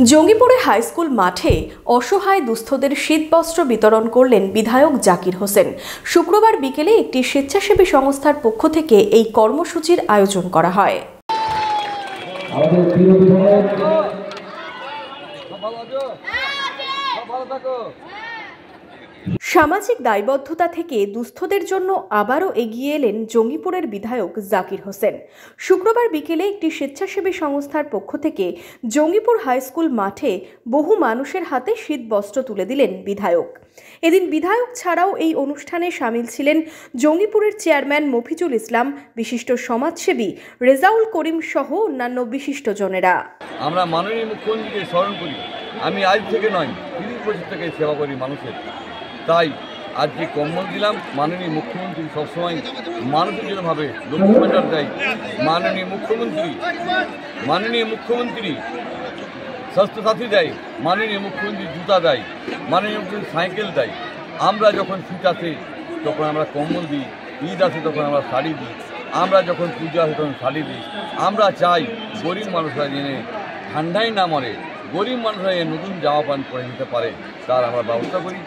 জঙ্গিপুরে high school মাঠে অসহায় দুস্থদের শীতবস্ত্র বিতরণ করলেন বিধায়ক জাকির হোসেন। শুক্রবার বিকেলে একটি স্বেচ্ছাসেবী সংস্থার পক্ষ থেকে এই কর্মসূচির আয়োজন করা হয়। সামাজিক দায়বদ্ধতা থেকে দুস্থদের জন্য আবারও এগিয়ে এলেন জঙ্গিপুরের বিধায়ক জাকির হোসেন। শুক্রবার বিকেলে একটি স্বেচ্ছাসেবী সংস্থার পক্ষ থেকে জঙ্গিপুর হাইস্কুল মাঠে বহু মানুষের হাতে শীতবস্ত্র তুলে দিলেন বিধায়ক। এদিন বিধায়ক ছাড়াও এই অনুষ্ঠানে সামিল ছিলেন জঙ্গিপুরের চেয়ারম্যান মফিজুল ইসলাম, বিশিষ্ট সমাজসেবী রেজাউল করিম সহ অন্যান্য বিশিষ্টজনেরা। আমরা মাননীয় মুখ্যমন্ত্রীকে স্মরণ করি। আমি আজ থেকে নয়, 30 বছর থেকে সেবা করি মানুষের। তাই আজকে কম্বল দিলাম। মাননীয় মুখ্যমন্ত্রী সবসময় মানুষের জন্য ভাবে, লক্ষ্মী ভাণ্ডার দেয়। মাননীয় মুখ্যমন্ত্রী স্বাস্থ্যসাথী দেয়। মাননীয় মুখ্যমন্ত্রী জুতা দেয়। মাননীয় মুখ্যমন্ত্রী সাইকেল দেয়। আমরা যখন শীত আসে তখন আমরা কম্বল দিই, ঈদ আসে তখন আমরা শাড়ি দিই, আমরা যখন পূজা আসে তখন শাড়ি দিই। আমরা চাই গরিব মানুষরা জেনে ঠান্ডায় না মরে, গরিব মানুষরা নতুন জামা প্যান্ট পরে নিতে পারে, তার আমরা ব্যবস্থা করি।